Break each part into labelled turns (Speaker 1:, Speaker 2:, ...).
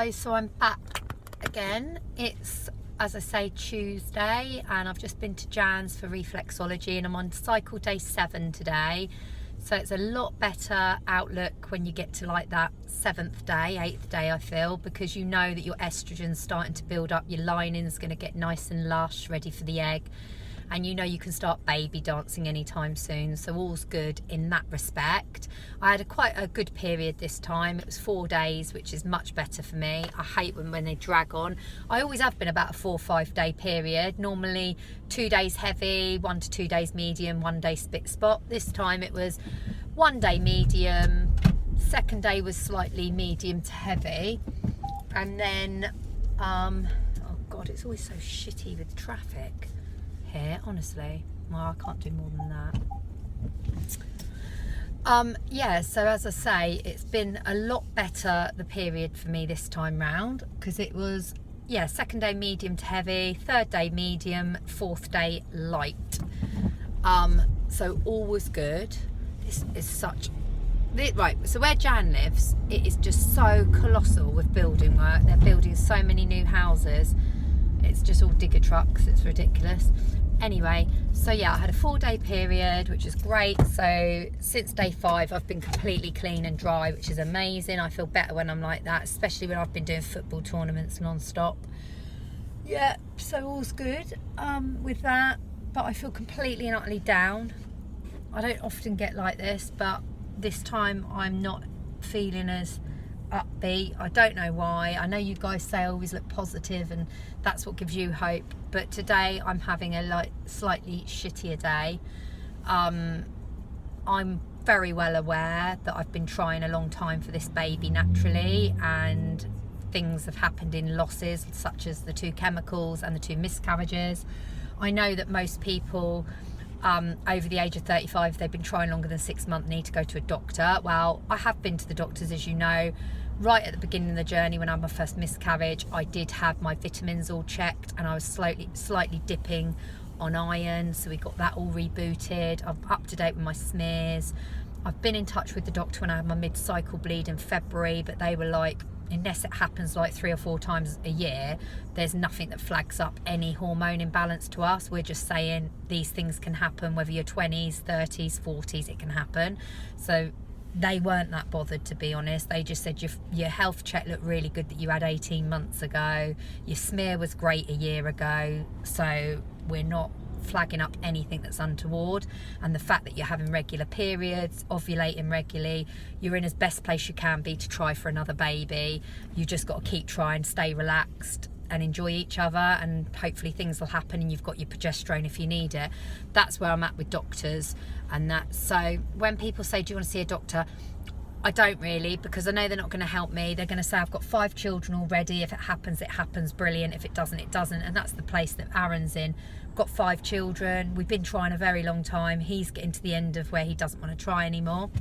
Speaker 1: guys, so I'm back again. It's, as I say, Tuesday, and I've just been to Jan's for reflexology, and I'm on cycle day 7 today. So it's a lot better outlook when you get to like that 7th day, 8th day, I feel, because you know that your estrogen's starting to build up, your lining's going to get nice and lush, ready for the egg, and you know you can start baby dancing anytime soon. So all's good in that respect. I had quite a good period this time. It was 4 days, which is much better for me. I hate when they drag on. I always have been about a 4 or 5 day period. Normally 2 days heavy, 1 to 2 days medium, 1 day spit spot. This time it was 1 day medium, second day was slightly medium to heavy, and then oh god, it's always so shitty with traffic here, honestly. Well, I can't do more than that. Yeah, so as I say, it's been a lot better, the period for me this time round, because it was, yeah, second day medium to heavy, third day medium, fourth day light. So all was good. This is such, right, so where Jan lives, it is just so colossal with building work. They're building so many new houses. It's just all digger trucks, it's ridiculous. Anyway, so yeah, I had a 4 day period, which is great. So since day 5, I've been completely clean and dry, which is amazing. I feel better when I'm like that, especially when I've been doing football tournaments non-stop. Yeah, so all's good with that, but I feel completely and utterly down. I don't often get like this, but this time I'm not feeling as upbeat. I don't know why. I know you guys say I always look positive and that's what gives you hope, but today I'm having a slightly shittier day. I'm very well aware that I've been trying a long time for this baby naturally, and things have happened in losses such as the 2 chemicals and the 2 miscarriages. I know that most people over the age of 35, they've been trying longer than 6 months, need to go to a doctor. Well, I have been to the doctors, as you know. Right at the beginning of the journey, when I had my first miscarriage, I did have my vitamins all checked, and I was slightly dipping on iron, so we got that all rebooted. I'm up to date with my smears. I've been in touch with the doctor when I had my mid-cycle bleed in February, but they were like, unless it happens like 3 or 4 times a year, there's nothing that flags up any hormone imbalance to us. We're just saying these things can happen, whether you're 20s, 30s, 40s, it can happen. So they weren't that bothered, to be honest. They just said your health check looked really good that you had 18 months ago. Your smear was great a year ago. So we're not flagging up anything that's untoward, and the fact that you're having regular periods, ovulating regularly, you're in as best place you can be to try for another baby. You just got to keep trying, stay relaxed and enjoy each other, and hopefully things will happen and you've got your progesterone if you need it. That's where I'm at with doctors. And that, so when people say, do you want to see a doctor, I don't really, because I know they're not going to help me. They're going to say I've got 5 children already. If it happens, brilliant. If it doesn't, it doesn't. And that's the place that Aaron's in. Got 5 children. We've been trying a very long time. He's getting to the end of where he doesn't want to try anymore.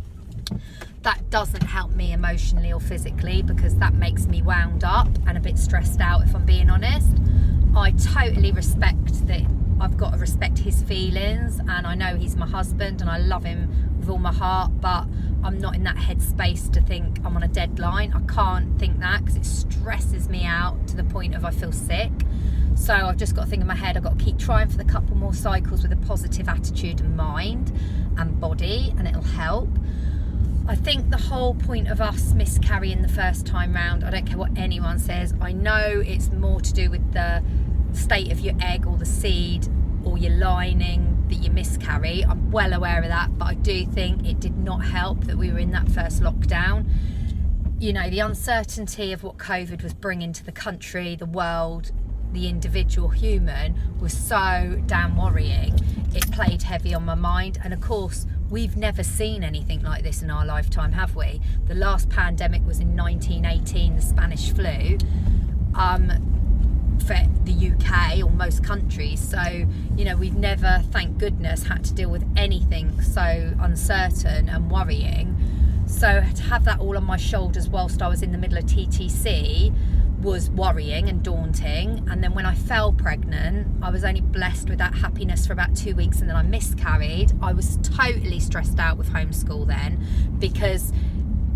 Speaker 1: That doesn't help me emotionally or physically, because that makes me wound up and a bit stressed out, if I'm being honest. I totally respect that. I've got to respect his feelings, and I know he's my husband and I love him with all my heart, but I'm not in that headspace to think I'm on a deadline. I can't think that, because it stresses me out to the point of I feel sick. So I've just got to think in my head, I've got to keep trying for the couple more cycles with a positive attitude and mind and body, and it'll help. I think the whole point of us miscarrying the first time round, I don't care what anyone says, I know it's more to do with the state of your egg or the seed or your lining that you miscarry. I'm well aware of that, but I do think it did not help that we were in that first lockdown. You know, the uncertainty of what COVID was bringing to the country, the world, the individual human was so damn worrying. It played heavy on my mind, and of course we've never seen anything like this in our lifetime, have we? The last pandemic was in 1918, the Spanish flu, for the UK or most countries. So, you know, we've never, thank goodness, had to deal with anything so uncertain and worrying. So to have that all on my shoulders whilst I was in the middle of TTC was worrying and daunting. And then when I fell pregnant, I was only blessed with that happiness for about 2 weeks, and then I miscarried. I was totally stressed out with homeschool then, because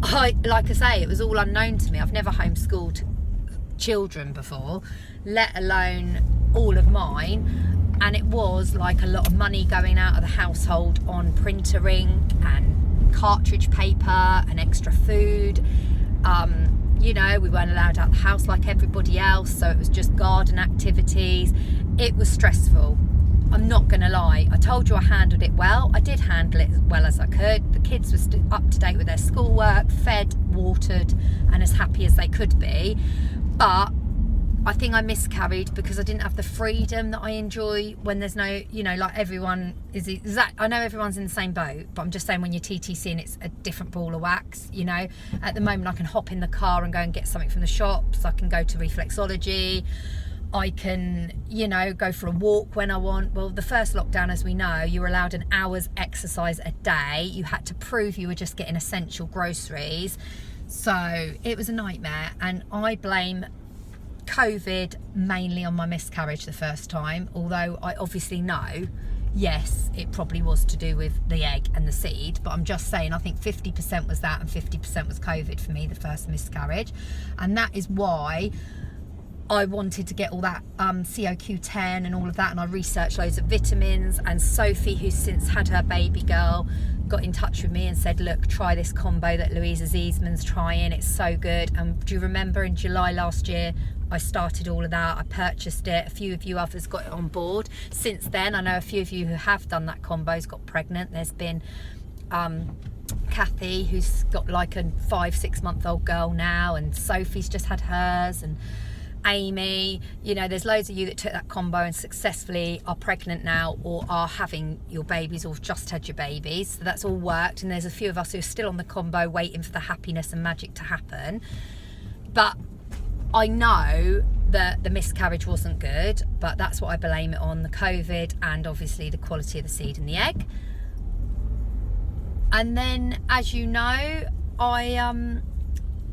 Speaker 1: like I say, it was all unknown to me. I've never homeschooled children before, let alone all of mine. And it was like a lot of money going out of the household on printer ink and cartridge paper and extra food. You know, we weren't allowed out of the house like everybody else, so it was just garden activities. It was stressful. I'm not going to lie. I told you I handled it well. I did handle it as well as I could. The kids were up to date with their schoolwork, fed, watered, and as happy as they could be. But I think I miscarried because I didn't have the freedom that I enjoy when there's no, you know, like everyone is exact. I know everyone's in the same boat, but I'm just saying when you're TTCing, it's a different ball of wax, you know. At the moment, I can hop in the car and go and get something from the shops. I can go to reflexology. I can, you know, go for a walk when I want. Well, the first lockdown, as we know, you were allowed an hour's exercise a day. You had to prove you were just getting essential groceries. So it was a nightmare. And I blame COVID mainly on my miscarriage the first time, although I obviously know, yes, it probably was to do with the egg and the seed, but I'm just saying I think 50% was that and 50% was COVID for me, the first miscarriage. And that is why I wanted to get all that COQ10 and all of that, and I researched loads of vitamins. And Sophie, who's since had her baby girl, got in touch with me and said, look, try this combo that Louisa Ziesman's trying, it's so good. And do you remember in July last year I started all of that, I purchased it, a few of you others got it on board. Since then, I know a few of you who have done that combo's got pregnant. There's been Kathy, who's got like a 5-6 month old girl now, and Sophie's just had hers, and Amy, you know, there's loads of you that took that combo and successfully are pregnant now, or are having your babies, or just had your babies. So that's all worked. And there's a few of us who are still on the combo waiting for the happiness and magic to happen. But I know that the miscarriage wasn't good, but that's what I blame it on, the COVID and obviously the quality of the seed and the egg. And then, as you know, I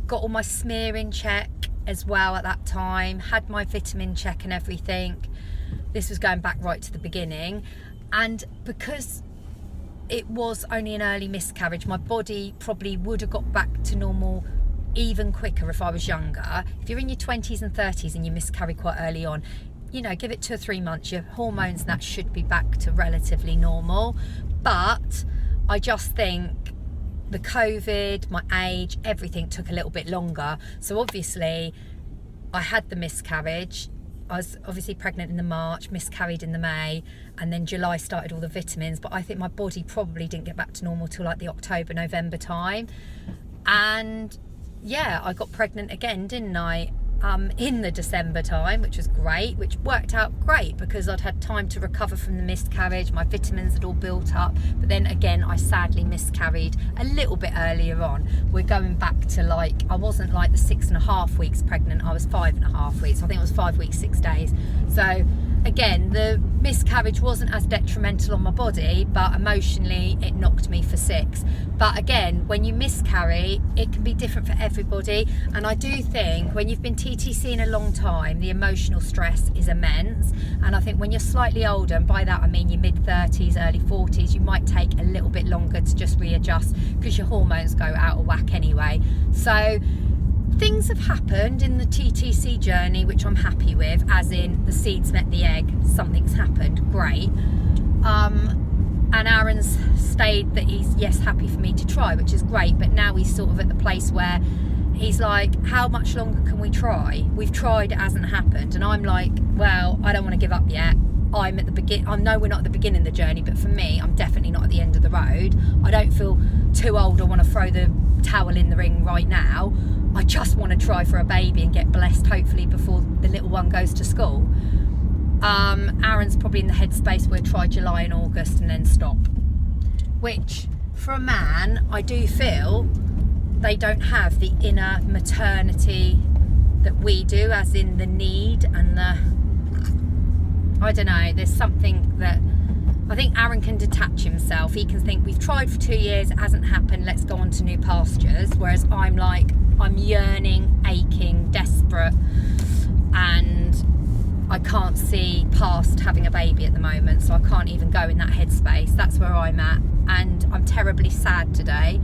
Speaker 1: got all my smearing check as well at that time, had my vitamin check and everything. This was going back right to the beginning. And because it was only an early miscarriage, my body probably would have got back to normal even quicker if I was younger. If you're in your 20s and 30s and you miscarry quite early on, you know, give it 2 or 3 months, your hormones and that should be back to relatively normal. But I just think the COVID, my age, everything took a little bit longer. So obviously I had the miscarriage. I was obviously pregnant in the March, miscarried in the May, and then July started all the vitamins. But I think my body probably didn't get back to normal till like the October, November time. And yeah, I got pregnant again, didn't I? In the December time, which was great, which worked out great because I'd had time to recover from the miscarriage. My vitamins had all built up, but then again I sadly miscarried a little bit earlier on. We're going back to like, I wasn't like the 6.5 weeks pregnant, I was 5.5 weeks. I think it was 5 weeks 6 days. So again, the miscarriage wasn't as detrimental on my body, but emotionally it knocked me for 6. But again, when you miscarry, it can be different for everybody. And I do think when you've been TTCing a long time, the emotional stress is immense. And I think when you're slightly older, and by that I mean your mid-30s, early 40s, you might take a little bit longer to just readjust because your hormones go out of whack anyway. So things have happened in the TTC journey which I'm happy with, as in the seeds met the egg, something's happened, great. And Aaron's stayed that he's, yes, happy for me to try, which is great, but now he's sort of at the place where he's like, how much longer can we try? We've tried, it hasn't happened. And I'm like, well, I don't want to give up yet. I'm at the beginning. I know we're not at the beginning of the journey, but for me, I'm definitely not at the end of the road. I don't feel too old or want to throw the towel in the ring right now. I just want to try for a baby and get blessed, hopefully before the little one goes to school. Aaron's probably in the headspace where try July and August and then stop. Which, for a man, I do feel they don't have the inner maternity that we do, as in the need and the, I don't know, there's something that I think Aaron can detach himself. He can think, we've tried for 2 years, it hasn't happened, let's go on to new pastures. Whereas I'm like, I'm yearning, aching, desperate, and I can't see past having a baby at the moment, so I can't even go in that headspace. That's where I'm at, and I'm terribly sad today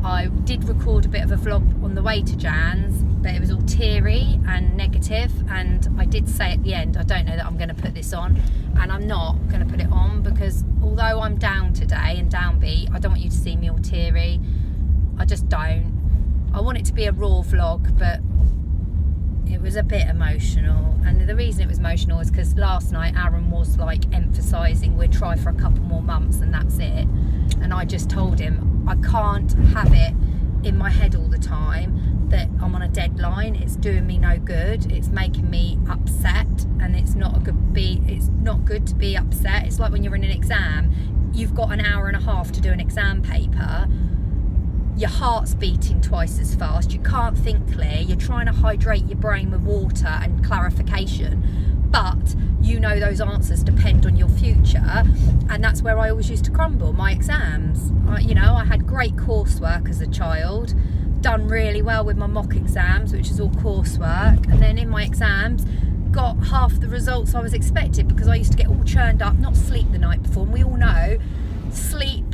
Speaker 1: I did record a bit of a vlog on the way to Jan's, but it was all teary and negative, and I did say at the end, I don't know that I'm going to put this on, and I'm not going to put it on, because although I'm down today and downbeat, I don't want you to see me all teary. I just don't. I want it to be a raw vlog, but it was a bit emotional, and the reason it was emotional is because last night Aaron was like emphasising we'd try for a couple more months and that's it, and I just told him I can't have it in my head all the time that I'm on a deadline. It's doing me no good. It's making me upset, and it's not good to be upset. It's like when you're in an exam, you've got an hour and a half to do an exam paper. Your heart's beating twice as fast. You can't think clear. You're trying to hydrate your brain with water and clarification, but you know those answers depend on your future, and that's where I always used to crumble. My exams, I had great coursework as a child, done really well with my mock exams, which is all coursework, and then in my exams got half the results I was expected, because I used to get all churned up, not sleep the night before, and we all know sleep,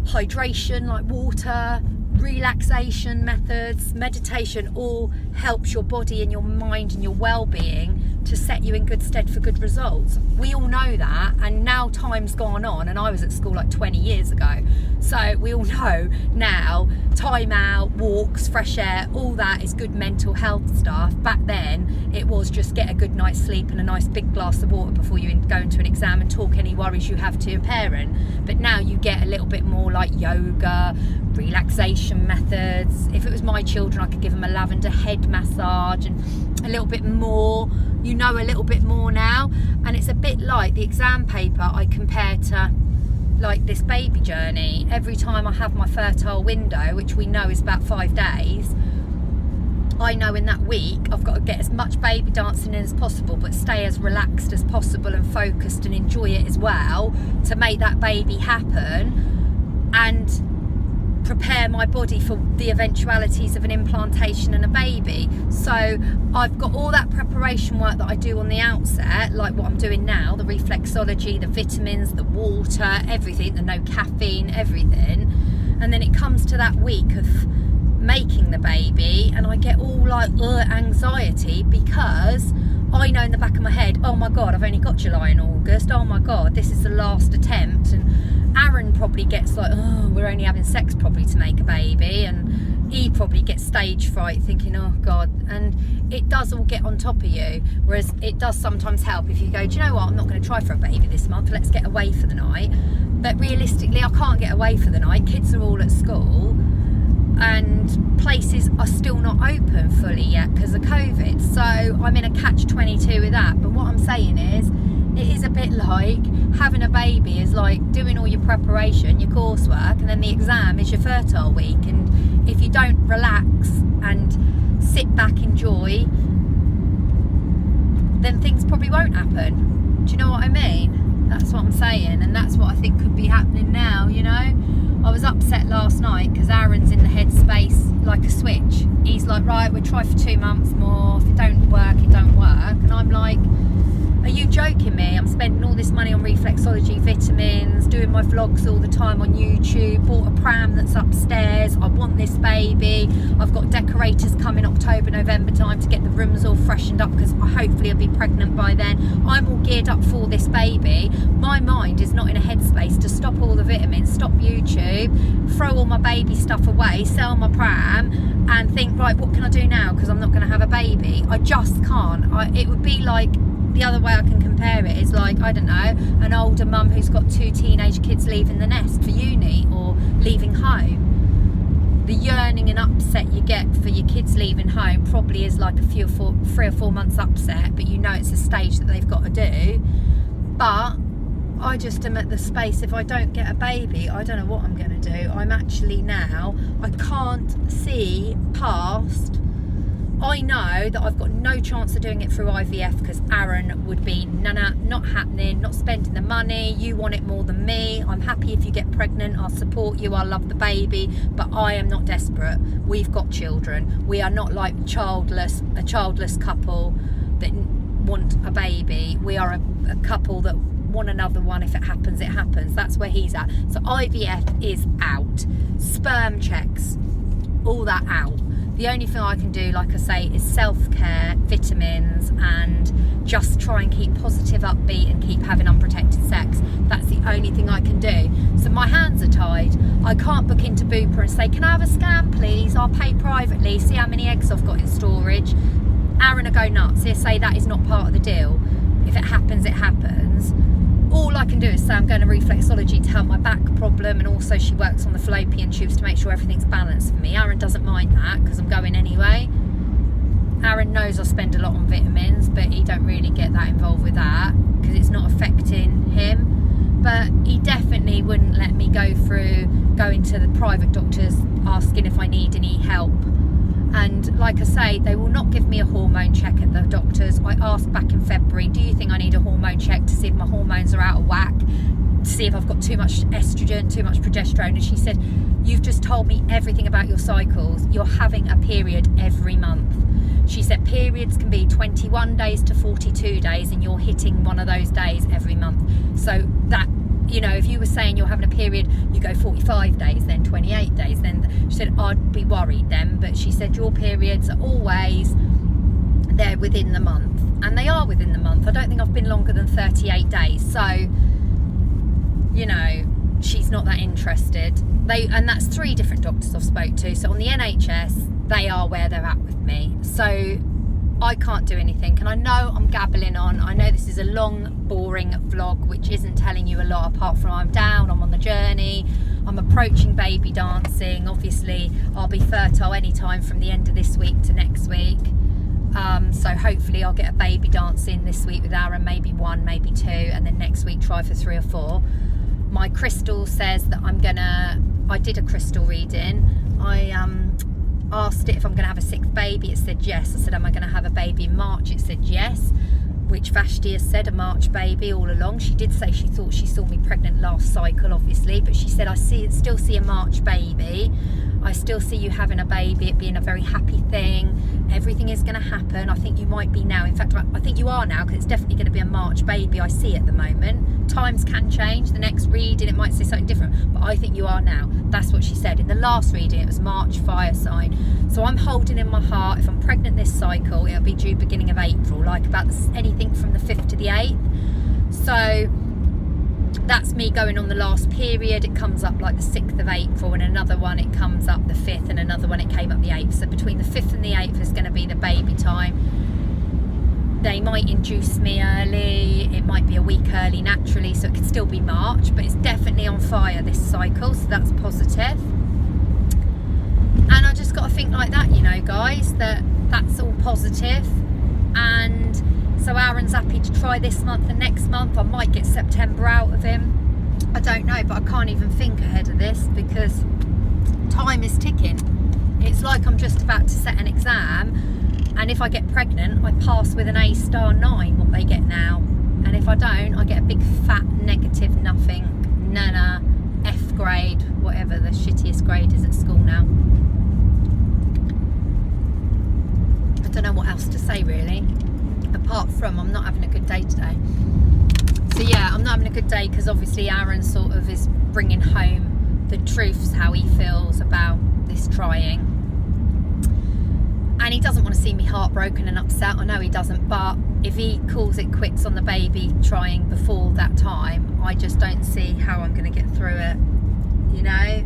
Speaker 1: hydration like water, relaxation methods, meditation, all helps your body and your mind and your well-being to set you in good stead for good results. We all know that, and now time's gone on, and I was at school like 20 years ago, so we all know now time out, walks, fresh air, all that is good mental health stuff. Back then it was just get a good night's sleep and a nice big glass of water before you go into an exam and talk any worries you have to your parent. But now you get a little bit more like yoga, relaxation methods. If it was my children, I could give them a lavender head massage and a little bit more, a little bit more now. And it's a bit like the exam paper I compare to like this baby journey. Every time I have my fertile window, which we know is about 5 days, I know in that week I've got to get as much baby dancing in as possible, but stay as relaxed as possible and focused and enjoy it as well to make that baby happen, and prepare my body for the eventualities of an implantation and a baby. So I've got all that preparation work that I do on the outset, like what I'm doing now, the reflexology, the vitamins, the water, everything, the no caffeine, everything. And then it comes to that week of making the baby, and I get all like anxiety, because I know in the back of my head, oh my God, I've only got July and August. Oh my God, this is the last attempt. And Aaron probably gets like, oh, we're only having sex probably to make a baby. And he probably gets stage fright thinking, oh God. And it does all get on top of you. Whereas it does sometimes help if you go, do you know what, I'm not going to try for a baby this month. Let's get away for the night. But realistically, I can't get away for the night. Kids are all at school, and places are still not open fully yet because of COVID, so I'm in a catch-22 with that. But what I'm saying is, it is a bit like having a baby is like doing all your preparation, your coursework, and then the exam is your fertile week. And if you don't relax and sit back, enjoy, then things probably won't happen. Do you know what I mean? That's what I'm saying, and that's what I think could be happening now, I was upset last night because Aaron's in the headspace like a switch. He's like, right, we'll try for 2 months more. If it don't work, it don't work. And I'm like, are you joking me? I'm spending all this money on reflexology, vitamins, doing my vlogs all the time on YouTube, bought a pram that's upstairs. I want this baby. I've got decorators coming October, November time to get the rooms all freshened up, because hopefully I'll be pregnant by then. I'm all geared up for this baby. My mind is not in a headspace to stop all the vitamins, stop YouTube, throw all my baby stuff away, sell my pram, and think, right, what can I do now, because I'm not going to have a baby. I just can't. It would be like, the other way I can compare it is like, I don't know, an older mum who's got 2 teenage kids leaving the nest for uni or leaving home. The yearning and upset you get for your kids leaving home probably is like 3 or 4 months upset, but it's a stage that they've got to do. But I just am at the space, if I don't get a baby, I don't know what I'm going to do. I'm actually now, I can't see past. I know that I've got no chance of doing it through IVF, because Aaron would be, nah, not happening, not spending the money, you want it more than me. I'm happy if you get pregnant, I'll support you, I'll love the baby, but I am not desperate. We've got children. We are not like a childless couple that want a baby. We are a couple that want another one. If it happens, it happens. That's where he's at. So IVF is out. Sperm checks, all that out. The only thing I can do, like I say, is self-care, vitamins, and just try and keep positive, upbeat, and keep having unprotected sex. That's the only thing I can do. So my hands are tied. I can't book into Bupa and say, can I have a scan please? I'll pay privately, see how many eggs I've got in storage. Aaron will go nuts. He'll say that is not part of the deal. If it happens, it happens. All I can do is say I'm going to reflexology to help my back problem, and also she works on the fallopian tubes to make sure everything's balanced for me. Aaron doesn't mind that because I'm going anyway. Aaron knows I spend a lot on vitamins, but he don't really get that involved with that because it's not affecting him. But he definitely wouldn't let me go through going to the private doctors asking if I need any help. And like I say, they will not give me a hormone check at the doctors. I asked back in February, do you think I need a hormone check to see if my hormones are out of whack, to see if I've got too much estrogen, too much progesterone? And she said, you've just told me everything about your cycles. You're having a period every month. She said periods can be 21 days to 42 days, and you're hitting one of those days every month. So that, you know, if you were saying you're having a period, you go 45 days, then 28 days, then she said I'd be worried then. But she said your periods are always, they're within the month, and they are within the month. I don't think I've been longer than 38 days. So, you know, she's not that interested. And that's 3 different doctors I've spoke to. So on the NHS, they are where they're at with me. So I can't do anything. And I know I'm gabbling on. I know this is a long, boring vlog which isn't telling you a lot apart from I'm down, I'm on the journey, I'm approaching baby dancing. Obviously I'll be fertile anytime from the end of this week to next week. So hopefully I'll get a baby dance in this week with Aaron, maybe 1, maybe 2, and then next week try for 3 or 4. My crystal says that I did a crystal reading. I asked it if I'm going to have a 6th baby. It said yes. I said, am I going to have a baby in March? It said yes, which Vashti has said, a March baby all along. She did say she thought she saw me pregnant last cycle, obviously, but she said, still see a March baby. I still see you having a baby, it being a very happy thing. Everything is going to happen. I think you might be now. In fact, I think you are now, because it's definitely going to be a March baby. I see at the moment. Times can change. The next reading, it might say something different, but I think you are now. That's what she said. In the last reading, it was March, fire sign. So I'm holding in my heart, if I'm pregnant this cycle, it'll be due beginning of April, like about anything from the 5th to the 8th. So that's me going on the last period. It comes up like the 6th of April, and another one it comes up the 5th, and another one it came up the 8th. So between the 5th and the 8th is going to be the baby time. They might induce me early, it might be a week early naturally, so it could still be March, but it's definitely on fire this cycle, so that's positive. And I just got to think like that, you know, guys, that's all positive. And so Aaron's happy to try this month and next month. I might get September out of him. I don't know, but I can't even think ahead of this because time is ticking. It's like I'm just about to set an exam, and if I get pregnant, I pass with an A star 9, what they get now. And if I don't, I get a big fat negative nothing, nana, F grade, whatever the shittiest grade is at school now. I don't know what else to say really, apart from I'm not having a good day today. So yeah, I'm not having a good day because obviously Aaron sort of is bringing home the truths, how he feels about this trying. And he doesn't want to see me heartbroken and upset. I know he doesn't, but if he calls it quits on the baby trying before that time, I just don't see how I'm going to get through it, you know?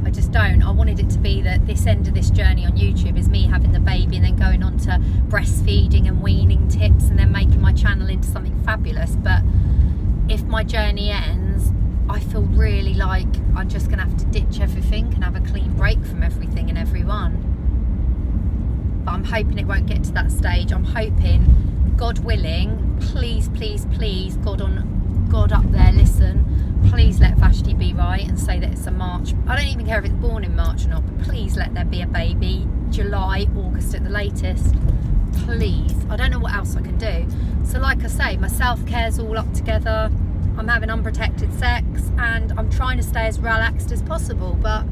Speaker 1: I just don't. I wanted it to be that this end of this journey on YouTube is me having the baby and then going on to breastfeeding and weaning tips and then making my channel into something fabulous. But if my journey ends, I feel really like I'm just going to have to ditch everything and have a clean break from everything and everyone. But I'm hoping it won't get to that stage. I'm hoping, God willing, please, please, please, God up there, listen, please let Vashti be right and say that it's a March. I don't even care if it's born in March or not, but please let there be a baby, July, August at the latest. Please. I don't know what else I can do. So like I say, my self-care's all up together. I'm having unprotected sex and I'm trying to stay as relaxed as possible, but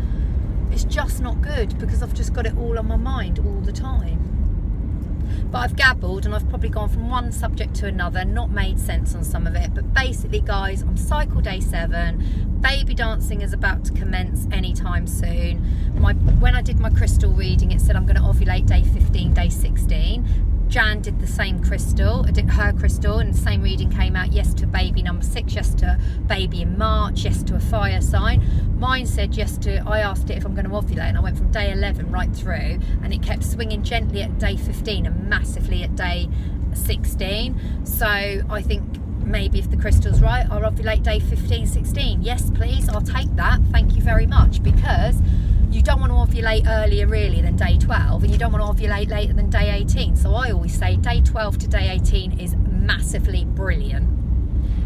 Speaker 1: it's just not good because I've just got it all on my mind all the time. But I've gabbled and I've probably gone from one subject to another, not made sense on some of it. But basically, guys, I'm cycle day 7. Baby dancing is about to commence anytime soon. When I did my crystal reading, it said I'm going to ovulate day 15, day 16. Jan did the same crystal, did her crystal, and the same reading came out, yes to baby number 6, yes to baby in March, yes to a fire sign. Mine said yes to, I asked it if I'm going to ovulate, and I went from day 11 right through, and it kept swinging gently at day 15 and massively at day 16. So I think maybe if the crystal's right, I'll ovulate day 15, 16. Yes, please, I'll take that. Thank you very much, because you don't want to ovulate earlier really than day 12, and you don't want to ovulate later than day 18. So I always say day 12 to day 18 is massively brilliant.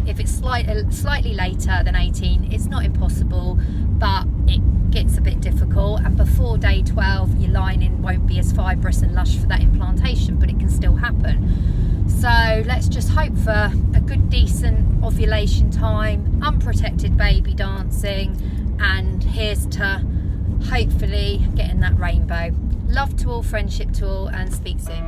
Speaker 1: If it's slightly later than 18, it's not impossible, but it gets a bit difficult. And before day 12, your lining won't be as fibrous and lush for that implantation, but it can still happen. So let's just hope for a good, decent ovulation time, unprotected baby dancing, and here's to hopefully getting that rainbow. Love to all, friendship to all, and speak soon.